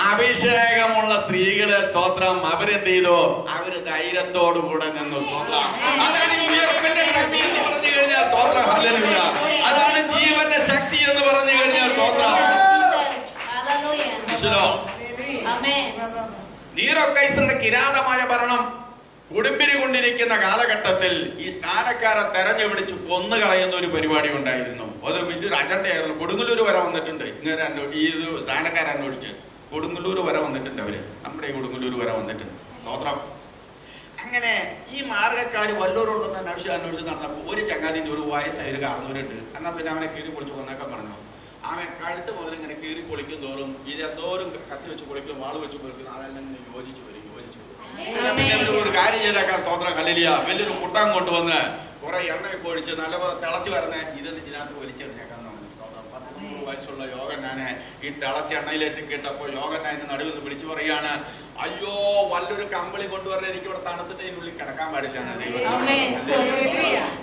അഭിഷേകമുള്ള സ്ത്രീകള്, സ്തോത്രം, അവരെന്ത് ചെയ്തു? അവര് ധൈര്യത്തോടു കൂടെ നിന്നു. സ്തോത്രം. അതാണ് ഉയർപ്പിന്റെ ശക്തി എന്ന് പറഞ്ഞു കഴിഞ്ഞാൽ. സ്തോത്രം. ഹല്ലേലൂയ. അതാണ് ജീവന്റെ ശക്തി എന്ന് പറഞ്ഞു കഴിഞ്ഞാൽ. സ്തോത്രം. നീറോ കൈസറുടെ കിരാതമായ ഭരണം കൊടുമ്പിരി കൊണ്ടിരിക്കുന്ന കാലഘട്ടത്തിൽ ഈ സ്ഥാനക്കാരെ തെരഞ്ഞു പിടിച്ച് കൊന്നുകളയുന്ന ഒരു പരിപാടി ഉണ്ടായിരുന്നു. അത് വലിയൊരു അജണ്ടയായിരുന്നു. കൊടുങ്ങല്ലൂർ വരെ വന്നിട്ടുണ്ട്. ഇങ്ങനെ ഈ സ്ഥാനക്കാരെ അന്വേഷിച്ച് കൊടുങ്ങല്ലൂർ വരെ വന്നിട്ടുണ്ട്. അവര് നമ്മുടെ ഈ കൊടുങ്ങല്ലൂർ വരെ വന്നിട്ടുണ്ട്. സ്തോത്രം. അങ്ങനെ ഈ മാർഗക്കാര് വല്ലവരോടൊന്ന് അന്വേഷിച്ച് നടന്നപ്പോൾ ഒരു ചങ്ങാതിന്റെ ഒരു വയസ്സായത് കാണുന്നവരുണ്ട്. എന്നാൽ പിന്നെ അവനെ കീറി പൊളിച്ച് കൊന്നൊക്കെ പറഞ്ഞു. അവൻ കഴുത്ത് മുതൽ ഇങ്ങനെ കീറി പൊളിക്കും തോറും ഇതെന്തോരും കത്തി വെച്ച് പൊളിക്കും, വാള് വെച്ച് പൊളിക്കും, അതെല്ലാം ഇങ്ങനെ യോജിച്ചു വരും. പിന്നെ ഒരു കാര്യം ചെയ്തേക്കാൻ. സ്തോത്രം. ഹല്ലേലൂയ. വലിയൊരു കുട്ടം കൊണ്ടുവന്ന് കുറെ എണ്ണയൊക്കെ ഒഴിച്ച് നല്ലപോലെ തിളച്ച് വരുന്ന ഇതിനകത്ത് വലിച്ചെറിഞ്ഞേക്കാൻ. സ്തോത്രം. 10-100 വയസ്സുള്ള യോഹന്നാനെ ഈ തിളച്ച എണ്ണയിലേക്ക് കേട്ടപ്പോ യോഹന്നാനെ നടുവിൽ വിളിച്ചു പറയാണ്, അയ്യോ വല്ലൊരു കമ്പിളി കൊണ്ടുവരാൻ, എനിക്ക് ഇവിടെ തണുത്തിട്ട് ഇതിനുള്ളിൽ കിടക്കാൻ പാടില്ല.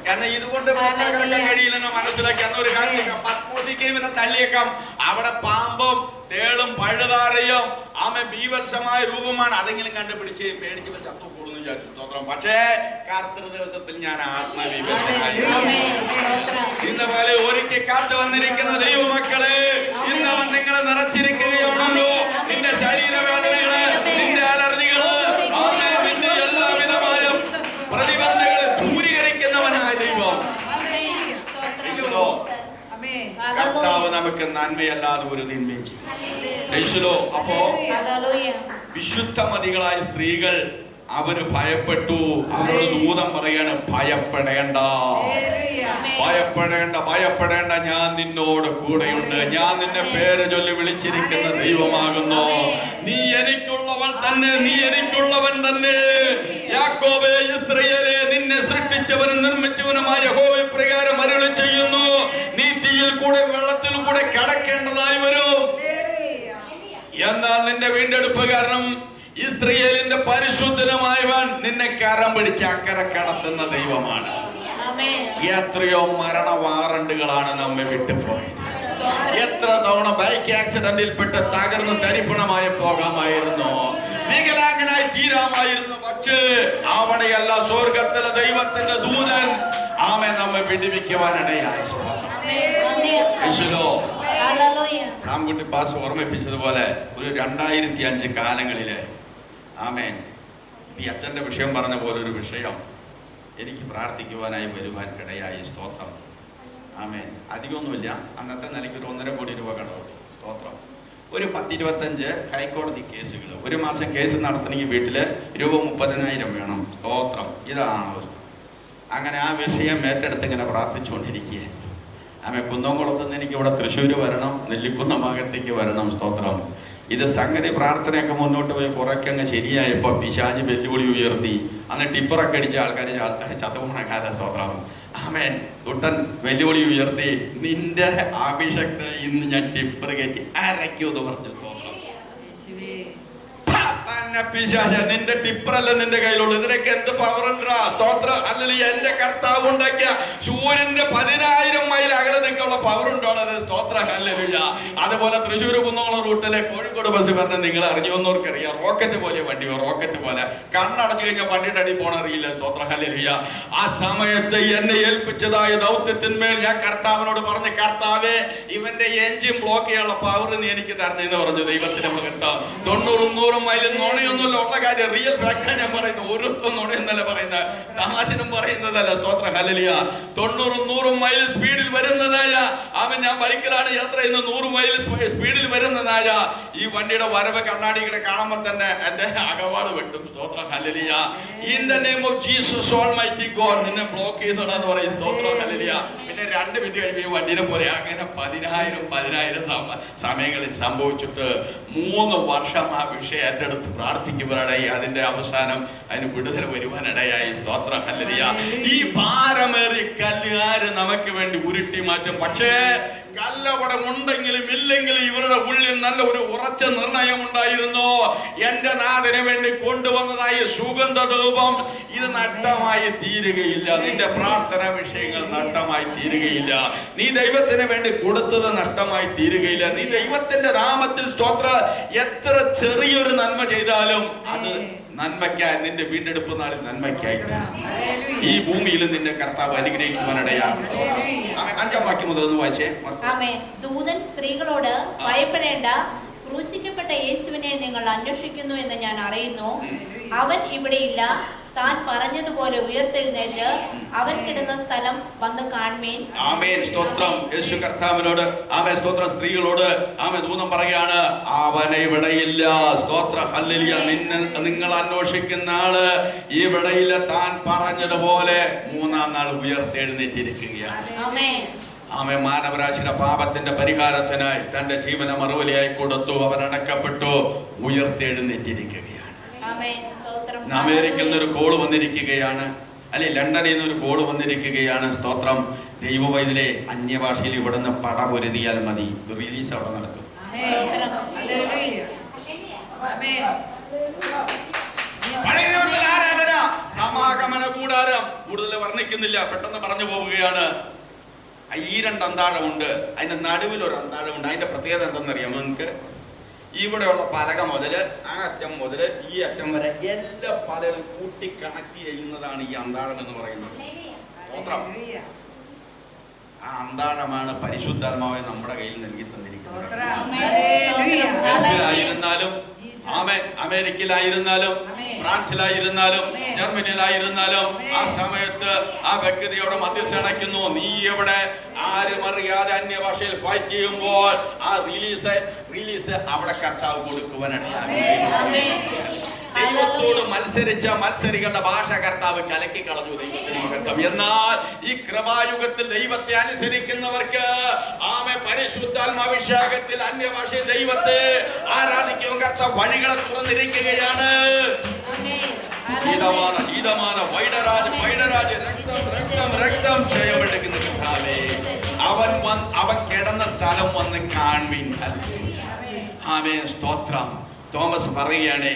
കാരണം ഇതുകൊണ്ട് കിടക്കാൻ കഴിയില്ലെന്ന് മനസ്സിലാക്കി. അന്ന് ഒരു കാര്യം, പത്മോസിക്ക് ഇവനെ തള്ളിയേക്കാം. അവിടെ പാമ്പും തേളും പഴുതാരയും ബീവത്സമായ രൂപമാണ്. അതെങ്കിലും കണ്ടുപിടിച്ച് പേടിച്ച് ചത്തു കൂടുന്നു വിചാരിച്ചു. സ്തോത്രം. പക്ഷേ കർത്തൃ ദിവസത്തിൽ ഞാൻ ആത്മവിവശനായി. ഇന്ന് പോലെ ഒരിക്കൽ കാത്തു വന്നിരിക്കുന്ന ദൈവമക്കളെ, ഇന്നവൻ നിങ്ങളെ നിറച്ചിരിക്കുകയാണല്ലോ. നിന്റെ ശരീരവേദനകള്, നിന്റെ അലർജികള്, നിന്റെ എല്ലാവിധമായ പ്രതിബന്ധങ്ങളെ ദൂരീകരിക്കുന്നവനായ ദൈവം. കർത്താവ് നമുക്ക് നന്മയല്ലാതെ ഒരു തിന്മയും ചെയ്യും. അപ്പോ വിശുദ്ധമതികളായ സ്ത്രീകൾ അവര് ഭയപ്പെട്ടു. അവരോട് ദൂതൻ പറയാണ്, ഭയപ്പെടേണ്ട, ഭയപ്പെടേണ്ട, ഭയപ്പെടേണ്ട, ഞാൻ നിന്നോട് കൂടെയുണ്ട്. ഞാൻ നിന്നെ പേര് ചൊല്ലി വിളിച്ചിരിക്കുന്ന ദൈവമാകുന്നു. നീ എനിക്കുള്ളവൻ തന്നെ, നീ എനിക്കുള്ളവൻ തന്നെ. യാക്കോബേ, ഇസ്രായേലേ, നിന്നെ സൃഷ്ടിച്ചവനും നിർമ്മിച്ചവനുമായ യഹോവ പ്രകാരം അരുളി ചെയ്യുന്നു, നീ തീയിൽ കൂടെ വെള്ളത്തിൽ കൂടെ കടക്കേണ്ടതായി വരും. എന്നാൽ നിന്റെ വീണ്ടെടുപ്പുകാരനും ഇസ്രായേലിന്റെ പരിശുദ്ധനുമായവൻ നിന്നെ കരം പിടിച്ച് അക്കരെ കടത്തുന്ന ദൈവമാണ്. എത്രയോ മരണ വാറണ്ടുകളാണ് നമ്മെ വിട്ടുപോയത്. എത്ര തവണ ബൈക്ക് ആക്സിഡന്റിൽപ്പെട്ട് തകർന്ന് തരിപ്പണമായി പോകാമായിരുന്നു, വികലാംഗനായി തീരാമായിരുന്നു. പക്ഷേ അവിടെയല്ല, സ്വർഗത്തിലെ ദൈവത്തിന്റെ ദൂതൻ നമ്മെ വിടുവിക്കുവാനിടയായി. സാംകുട്ടി പാസ് ഓർമ്മിപ്പിച്ചതുപോലെ ഒരു 2005 കാലങ്ങളില് ഈ അച്ഛന്റെ വിഷയം പറഞ്ഞ പോലെ ഒരു വിഷയം എനിക്ക് പ്രാർത്ഥിക്കുവാനായി വരുവാനിടയായി. സ്തോത്രം. അധികമൊന്നുമില്ല, അന്നത്തെ നിലയ്ക്ക് ഒരു 1.5 കോടി രൂപ കടവ്. സ്തോത്രം. ഒരു 10-25 ഹൈക്കോടതി കേസുകൾ. ഒരു മാസം കേസ് നടത്തണമെങ്കിൽ വീട്ടില് രൂപ 30,000 വേണം. സ്തോത്രം. ഇതാണ് അവസ്ഥ. അങ്ങനെ ആ വിഷയം ഏറ്റെടുത്ത് ഇങ്ങനെ പ്രാർത്ഥിച്ചുകൊണ്ടിരിക്കുക. കുന്നംകുളത്ത് നിന്ന് എനിക്ക് ഇവിടെ തൃശ്ശൂർ വരണം, നെല്ലിക്കുന്ന ഭാഗത്തേക്ക് വരണം. സ്തോത്രം. ഇത് സംഗതി പ്രാർത്ഥനയൊക്കെ മുന്നോട്ട് പോയി കുറയ്ക്കങ്ങ് ശരിയായപ്പോ പിശാച് വെല്ലുവിളി ഉയർത്തി. അന്ന് ടിപ്പറൊക്കെ അടിച്ച ആൾക്കാർ ചത്തുപോണക്കാരെ. സ്തോത്രം. കുട്ടൻ വെല്ലുവിളി ഉയർത്തി, നിന്റെ അഭിഷക്ത ഇന്ന് ഞാൻ ടിപ്പർ കയറ്റി അരയ്ക്കൂന്ന് പറഞ്ഞു. സ്തോത്രം. പിശാച, നിന്റെ ടിപ്പറല്ല നിന്റെ കയ്യിലുള്ളൂ, ഇതിനൊക്കെ എന്ത് പവർ ഉണ്ടാ. സ്തോത്രം. അല്ലെങ്കിൽ എന്റെ കർത്താവ് ഉണ്ടാക്കിയ സൂര്യന്റെ 10,000 മൈൽ അകലെ നിൽക്കുള്ള പവർ ഉണ്ടോളത്. സ്തോത്രം. ഹല്ലേലൂയ. അതുപോലെ തൃശ്ശൂർ കുന്നംകുളം റൂട്ടിലെ കോഴിക്കോട് ബസ് പറഞ്ഞ നിങ്ങൾ അറിഞ്ഞുവന്നവർക്കറിയാം, റോക്കറ്റ് പോലെ വണ്ടി, റോക്കറ്റ് പോലെ കണ്ണടച്ചു കഴിഞ്ഞാൽ വണ്ടിയുടെ അടി പോണറിയില്ല. സ്തോത്രം. ഹല്ലേലൂയ. ആ സമയത്ത് എന്നെ ഏൽപ്പിച്ചതായ ദൗത്യത്തിന്മേൽ ഞാൻ കർത്താവിനോട് പറഞ്ഞു, കർത്താവേ, ഇവന്റെ എഞ്ചിൻ ബ്ലോക്ക് ചെയ്യാനുള്ള പവർ നീ എനിക്ക് തരണമെന്ന് പറഞ്ഞു. ദൈവത്തിന്റെ മകട്ടോ 90-100 മൈൽ നോണയൊന്നുമല്ല ഉള്ള കാര്യം. റിയൽ ഫാക്ടാ ഞാൻ പറയുന്നത്. ഒരു നോണയൊന്നല്ല പറയുന്നത്, തമാശനും പറയുന്നതല്ല. സ്തോത്രം. ഹല്ലേലൂയ. 90-100 മൈൽ സ്പീഡിൽ വരുന്നതായ ഞാൻ ബൈക്കിലാണ് യാത്ര ചെയ്യുന്ന 100 മൈൽ സ്പീഡിൽ വരുന്നതായ ഈ വണ്ടിയുടെ വരവ് കണ്ണാടികളെ കാണുമ്പോൾ തന്നെ എന്റെ അകവാട് വെട്ടും. സ്തോത്രം. Hallelujah. In the name of Jesus almighty God, നിന്നെ ബ്ലോക്ക് ചെയ്തോടാന്ന് പറയും. സ്തോത്രം. ഹല്ലേലൂയ. പിന്നെ 2 മിനിറ്റ് കഴിയുമ്പോൾ ഈ വണ്ടിനെ പോലെ അങ്ങനെ 10,000 സമയങ്ങളിൽ സംഭവിച്ചിട്ട് 3 വർഷം ആ വിഷയം ഏറ്റെടുത്ത് പ്രാർത്ഥിക്കുവാനിടയായി. അതിന്റെ അവസാനം അതിന് വിടുതൽ വരുവാനിടയായി. സ്തോത്രം. ഹല്ലേലൂയ. ഈ ഭാരമേറിയ കല്ലുകാര് നമുക്ക് വേണ്ടി ഉരുട്ടി മാറ്റും. പക്ഷേ കല്ലവടം ഉണ്ടെങ്കിലും ഇല്ലെങ്കിലും ഇവരുടെ ഉള്ളിൽ നല്ല ഒരു ഉറച്ച നിർണയം ഉണ്ടായിരുന്നു. എന്റെ നാഥന് വേണ്ടി കൊണ്ടുവന്നതായ സുഗന്ധധൂപം ഇത് നഷ്ടമായി തീരുകയില്ല. നിന്റെ പ്രാർത്ഥന വിഷയങ്ങൾ നഷ്ടമായി തീരുകയില്ല. നീ ദൈവത്തിന് വേണ്ടി കൊടുത്തത് നഷ്ടമായി തീരുകയില്ല. നീ ദൈവത്തിന്റെ നാമത്തിൽ സ്തോത്രം എത്ര ചെറിയൊരു നന്മ ചെയ്താലും അത് നന്മയ്ക്കായി, നിന്റെ വീണ്ടെടുപ്പ് നാളിൽ നന്മയ്ക്കായിട്ട് ഈ ഭൂമിയിൽ നിന്റെ കർത്താവ് അനുഗ്രഹിക്കുവാനിടയാണ്. 5-ാം വാക്യം മുതൽ ഒന്ന് വായിച്ചേ. ദൂതൻ സ്ത്രീകളോട്, ഭയപ്പെടേണ്ട, ക്രൂശിക്കപ്പെട്ട യേശുവിനെ നിങ്ങൾ അന്വേഷിക്കുന്നു എന്ന് ഞാൻ അറിയുന്നു. അവൻ ഇവിടെയില്ല, താൻ പറഞ്ഞതുപോലെ ഉയർത്തെഴുന്നേറ്റ് അവൻ കിടന്ന സ്ഥലം വന്ന് കാണുമേൻ. ആമേൻ. സ്തോത്രം. യേശു കർത്താവിനോട് സ്തോത്രം. സ്ത്രീകളോട് ദൂതൻ പറയാണ്, അവൻ ഇവിടെയില്ല. സ്തോത്രം. ഹല്ലേലൂയ. നിങ്ങൾ അന്വേഷിക്കുന്ന ആള് ഇവിടെയില്ല, താൻ പറഞ്ഞതുപോലെ 3-ാം നാൾ ഉയർത്തെഴുന്നേറ്റിരിക്കുകയാണ്. മാനവരാശിയുടെ പാപത്തിന്റെ പരിഹാരത്തിനായി തന്റെ ജീവന മറുപടിയായി കൊടുത്തു. അവൻ അടക്കപ്പെട്ടു, ഉയർത്തെഴുന്നേറ്റിരിക്കുകയാണ്. അമേരിക്കയിൽ നിന്നൊരു കോള് വന്നിരിക്കുകയാണ്. അല്ലെ, ലണ്ടനിൽ നിന്ന് ഒരു കോള് വന്നിരിക്കുകയാണ്. സ്തോത്രം. ദൈവവൈദ്യരെ അന്യഭാഷയിൽ ഇവിടുന്ന് പടപൊരുതിയാൽ മതി, റിലീസ് അവിടെ നടക്കും. സമാഗമന കൂടാരം കൂടുതൽ വർണ്ണിക്കുന്നില്ല, പെട്ടെന്ന് പറഞ്ഞു പോവുകയാണ്. ഈ 2 അന്താഴമുണ്ട്, അതിന്റെ നടുവിൽ ഒരു അന്താഴമുണ്ട്. അതിന്റെ പ്രത്യേകത എന്തെന്നറിയാമോ നിങ്ങൾക്ക്? ഇവിടെയുള്ള പലക മുതല് ആ അറ്റം മുതല് ഈ അറ്റം വരെ എല്ലാ പലകളും കൂട്ടി കണക്ട് ചെയ്യുന്നതാണ് ഈ അന്താഴം എന്ന് പറയുന്നത്. ആ അന്താഴമാണ് പരിശുദ്ധാത്മാവെ നമ്മുടെ കയ്യിൽ നൽകി തന്നിരിക്കുന്നത്. ഗൾഫിലായിരുന്നാലും, അമേരിക്കയിലായിരുന്നാലും, ഫ്രാൻസിലായിരുന്നാലും, ജർമ്മനിയിലായിരുന്നാലും, ആ സമയത്ത് ആ വ്യക്തിയോടെ മധ്യസ്ഥ അണയ്ക്കുന്നു. നീ എവിടെ ആരും അറിയാതെ അന്യഭാഷയിൽ ഫൈറ്റ് ചെയ്യുമ്പോൾ ആ റിലീസ് അവിടെ കർത്താവ് കൊടുക്കുവാനാണ്. ദൈവത്തോട് മത്സരിച്ച മത്സരിക്കേണ്ട ഭാഷ കർത്താവ് കലക്കി കളഞ്ഞു. ദൈവത്തിന്. എന്നാൽ ഈ കൃപായുഗത്തിൽ ദൈവത്തെ അനുസരിക്കുന്നവർക്ക് പരിശുദ്ധാത്മാഭിഷേകത്തിൽ അന്യഭാഷയിൽ ദൈവത്തെ ആരാധിക്കും കർത്താവ് വഴികളെ തുറന്നിരിക്കുകയാണ്. രക്തം ക്ഷയമെടുക്കുന്ന കർത്താവേ, അവൻ കിടന്ന സ്ഥലം വന്ന് കാണുവിൻ. ആമേൻ, സ്തോത്രം. തോമസ് പറയുകയാണേ,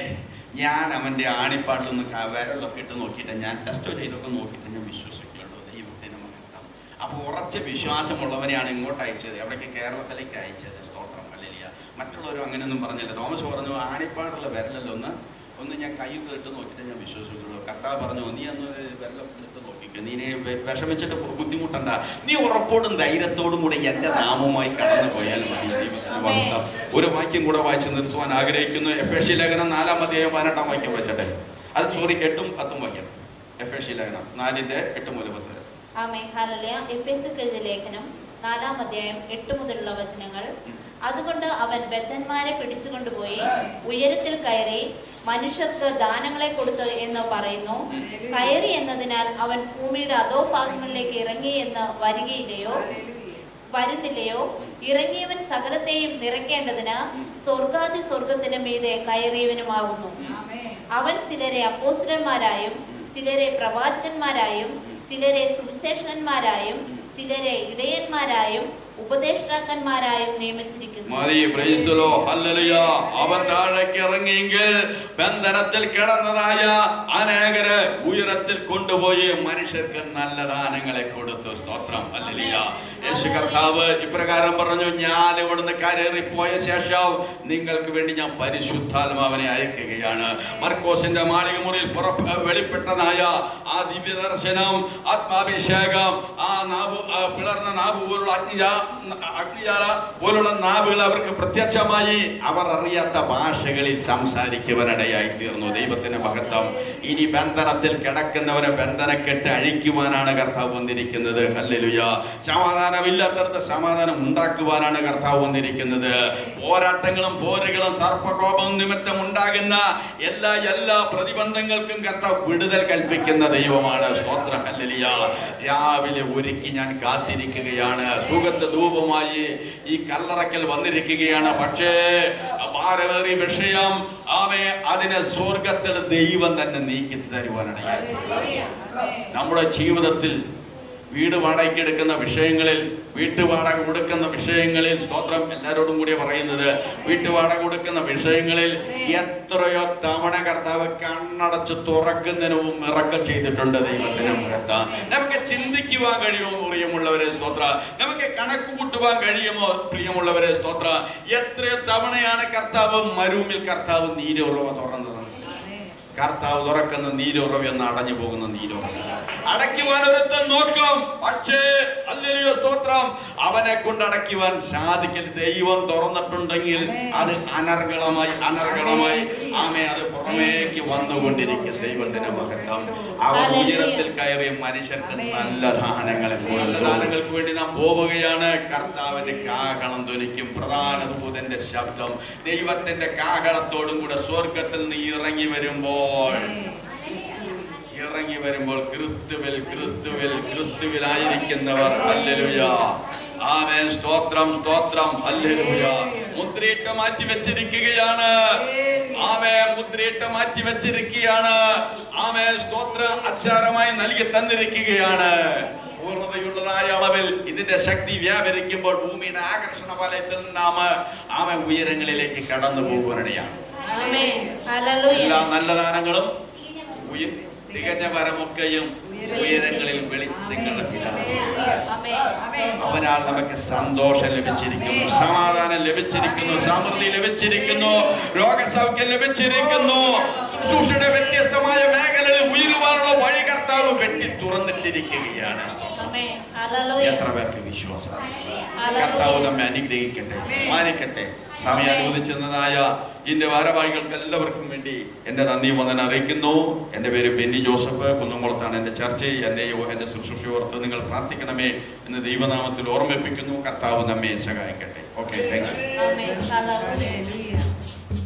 ഞാൻ അവന്റെ ആണിപ്പാട്ടിലൊന്ന് വിരലൊക്കെ ഇട്ട് നോക്കിയിട്ട്, ഞാൻ ടെസ്റ്റ് ചെയ്തൊക്കെ നോക്കിയിട്ട് ഞാൻ വിശ്വസിക്കുള്ളൂ. ദൈവത്തിന് മഹത്വം. അപ്പൊ ഉറച്ച വിശ്വാസമുള്ളവനെയാണ് ഇങ്ങോട്ട് അയച്ചത്, അവിടേക്ക് കേരളത്തിലേക്ക് അയച്ചത്. സ്തോത്രം. ഹല്ലേലൂയ. മറ്റുള്ളവരും അങ്ങനെയൊന്നും പറഞ്ഞില്ല. തോമസ് പറഞ്ഞു, ആണിപ്പാടുള്ള വിരലൊന്ന് ഞാൻ കയ്യിൽ ഇട്ട് നോക്കിയിട്ട് ഞാൻ വിശ്വസിക്കുള്ളൂ. കർത്താവ് പറഞ്ഞു, നീ അന്ന് വിരലൊക്കെ ഇട്ട് നോക്കിക്കുക, നീ വിഷമിച്ചിട്ട് ബുദ്ധിമുട്ടണ്ട, നീ ഉറപ്പോടും ധൈര്യത്തോടും കൂടെ എന്റെ നാമവുമായി കടന്നു പോയാൽ മതി. ഒരു വാക്യം കൂടെ വായിച്ച് നിർത്തുവാൻ ആഗ്രഹിക്കുന്നു. എഫേസ്യ ലേഖനം 4-ാം അധ്യായം 18-ാം വാക്യം വെച്ചിട്ട്, 8-ഉം 10-ഉം വാക്യം. എഫേസ്യ ലേഖനം 4:8 മുതൽ 10 വരെ. എഫേസ്യർക്കെഴുതിയ ലേഖനം 4-ാം അധ്യായം 8 മുതലുള്ള വചനങ്ങൾ. അതുകൊണ്ട് അവൻ ബദ്ധന്മാരെ പിടിച്ചുകൊണ്ടുപോയി ഉയരത്തിൽ കയറി മനുഷ്യർക്ക് ദാനങ്ങളെ കൊടുത്തു എന്ന് പറയുന്നു. കയറി എന്നതിനാൽ അവൻ ഭൂമിയുടെ അധോഭാഗങ്ങളിലേക്ക് ഇറങ്ങി എന്ന് വരുന്നില്ലയോ? ഇറങ്ങിയവൻ സകലത്തെയും നിറയ്ക്കേണ്ടതിന് സ്വർഗത്തിന് മീതെ കയറിയവനുമാകുന്നു. അവൻ ചിലരെ അപ്പോസ്തലന്മാരായും ചിലരെ പ്രവാചകന്മാരായും ചിലരെ സുവിശേഷകന്മാരായും ചിലരെ ഇടയന്മാരായും ഉപദേഷ്ടാക്കന്മാരായും നിയമിച്ചിരിക്കുന്നു. അവൻ താഴേക്ക് ഇറങ്ങിയെങ്കിൽ ബന്ധനത്തിൽ കിടന്നതായ അനേകരെ ഉയരത്തിൽ കൊണ്ടുപോയി മനുഷ്യർക്ക് നല്ല ദാനങ്ങളെ കൊടുത്തു. സ്തോത്രം. ഹല്ലേലൂയ. യേശു കർത്താവ് ഇപ്രകാരം പറഞ്ഞു, ഞാൻ ഇവിടുന്ന് കയറിപ്പോയ ശേഷം നിങ്ങൾക്ക് വേണ്ടി ഞാൻ പരിശുദ്ധാത്മാവിനെ അയക്കുകയാണ്. മർക്കോസിന്റെ മാളിക മുറിയിൽ വെളിപ്പെട്ടതായ ആ ദിവ്യ ദർശനം, ആത്മാഭിഷേകം, ആ പിളർന്ന നാവ് പോലുള്ള അഗ്നിജാല പോലുള്ള നാവുകൾ അവർക്ക് പ്രത്യക്ഷമായി. അവർ അറിയാത്ത ഭാഷകളിൽ സംസാരിക്കുവാനിടയായി തീർന്നു. ദൈവത്തിന്റെ മഹത്വം. ഇനി ബന്ധനത്തിൽ കിടക്കുന്നവരെ ബന്ധനക്കെട്ട് അഴിക്കുവാനാണ് കർത്താവ് വന്നിരിക്കുന്നത്. ഹല്ലേലൂയ. സമാധാനമില്ലാത്തടത്ത് സമാധാനം ഉണ്ടാക്കുവാനാണ് കർത്താവ് വന്നിരിക്കുന്നത്. പോരാട്ടങ്ങളും പോരുകളും സർപ്പകോപം നിമിത്തം ഉണ്ടാകുന്ന എല്ലാ പ്രതിബന്ധങ്ങൾക്കും കർത്താവ് വിടുതൽ കൽപ്പിക്കുന്ന ദൈവമാണ്. സ്തോത്രം. ഹല്ലേലൂയ. രാവിലെ ഒരുക്കി ഞാൻ കാത്തിരിക്കുകയാണ്. സുഗന്ധ ധൂപമായി ഈ കല്ലറക്കൽ വന്നിരിക്കുകയാണ്. പക്ഷേ ഭാരമേറിയ വിഷയം അതിനെ സ്വർഗത്തിൽ ദൈവം തന്നെ നീക്കി തരുവാനാണ്. നമ്മുടെ ജീവിതത്തിൽ വീട് വാടകയ്ക്ക് എടുക്കുന്ന വിഷയങ്ങളിൽ, വീട്ടുവാടക കൊടുക്കുന്ന വിഷയങ്ങളിൽ, സ്തോത്രം, എല്ലാവരോടും കൂടി പറയുന്നത്, വീട്ടുവാടക കൊടുക്കുന്ന വിഷയങ്ങളിൽ എത്രയോ തവണ കർത്താവ് കണ്ണടച്ച് തുറക്കുന്നതിന് മുമ്പ് ഇറക്കം ചെയ്തിട്ടുണ്ട്. ദൈവത്തിന് മഹത്വം. നമുക്ക് ചിന്തിക്കുവാൻ കഴിയുമോ പ്രിയമുള്ളവരെ? സ്തോത്ര. നമുക്ക് കണക്ക് കൂട്ടുവാൻ കഴിയുമോ പ്രിയമുള്ളവരെ? സ്തോത്ര. എത്രയോ തവണയാണ് കർത്താവ് മരുഭൂമിയിൽ കർത്താവ് നീരുറവ തുറന്നത്. കർത്താവ് തുറക്കുന്ന നീരുറവ് എന്ന് അടഞ്ഞു പോകുന്ന നീരുറവ് അടയ്ക്കുവാൻ ഒരുത്തൻ നോക്കും. പക്ഷേ ഹല്ലേലൂയ, സ്തോത്രം, അവനെ കൊണ്ട് അടയ്ക്കുവാൻ സാധിക്കില്ല. ദൈവം തുറന്നിട്ടുണ്ടെങ്കിൽ അത് അനർഗളമായി അത് പുറമേക്ക് വന്നുകൊണ്ടിരിക്കും. ദൈവത്തിന്റെ മഹത്വം. അവൻ ഉയരത്തിൽ കയറിയ മനുഷ്യർക്ക് നല്ല ദാനങ്ങളെ, നല്ല ദാനങ്ങൾക്ക് വേണ്ടി നാം പോവുകയാണ്. കർത്താവിന്റെ കാഹളം ധ്വനിക്കും. പ്രധാന ദൂതന്റെ ശബ്ദം ദൈവത്തിന്റെ കാഹളത്തോടും കൂടെ സ്വർഗത്തിൽ നിന്ന് ഇറങ്ങി വരുമ്പോൾ ക്രിസ്തുവിലായിരിക്കുന്നവർ ഹല്ലേലൂയ. ആമേൻ. സ്തോത്രം. ഹല്ലേലൂയ. മുദ്ര മുദ്രയിട്ട് മാറ്റി വെച്ചിരിക്കുകയാണ്. ആമേ മുദ്രയിട്ട് മാറ്റി വെച്ചിരിക്കുകയാണ്. ആമേ സ്തോത്രം അച്ചാരമായി നൽകി തന്നിരിക്കുകയാണ്. പൂർണ്ണതയുള്ളതായ അളവിൽ ഇതിന്റെ ശക്തി വ്യാപരിക്കുമ്പോൾ ഭൂമിയുടെ ആകർഷണ വലയത്തിൽ നാം ആമേ ഉയരങ്ങളിലേക്ക് കടന്നു പോകുവാനിടയാണ്. എല്ലാ നല്ല ദാനങ്ങളും തികഞ്ഞ വരമൊക്കെയും ഉയരങ്ങളിൽ വെളിച്ചങ്ങളുടെ അവനാൽ നമുക്ക് സന്തോഷം ലഭിച്ചിരിക്കുന്നു, സമാധാനം ലഭിച്ചിരിക്കുന്നു, സമൃദ്ധി ലഭിച്ചിരിക്കുന്നു, രോഗസൗഖ്യം ലഭിച്ചിരിക്കുന്നു. ശുശ്രൂഷയുടെ വ്യത്യസ്തമായ മേഖലകളിൽ ഉയരുവാനുള്ള വഴി കർത്താവ് വെട്ടി തുറന്നിട്ടിരിക്കുകയാണ്. എത്ര പേർക്ക് വിശ്വാസം? കർത്താവ് നമ്മെ അനുഗ്രഹിക്കട്ടെ, മാനിക്കട്ടെ. സമയം അനുവദിച്ചതായ ഇതിന്റെ ഭാരവാഹികൾക്ക് എല്ലാവർക്കും വേണ്ടി എന്റെ നന്ദി വന്ദനം അറിയിക്കുന്നു. എന്റെ പേര് ബെന്നി ജോസഫ്, കുന്നംകുളത്താണ് എന്റെ ചർച്ച. എന്റെ ശുശ്രൂഷ ഓർത്ത് നിങ്ങൾ പ്രാർത്ഥിക്കണമേ എന്ന് ദൈവനാമത്തിൽ ഓർമ്മിപ്പിക്കുന്നു. കർത്താവ് നമ്മെ സഹായിക്കട്ടെ. Okay, thank you.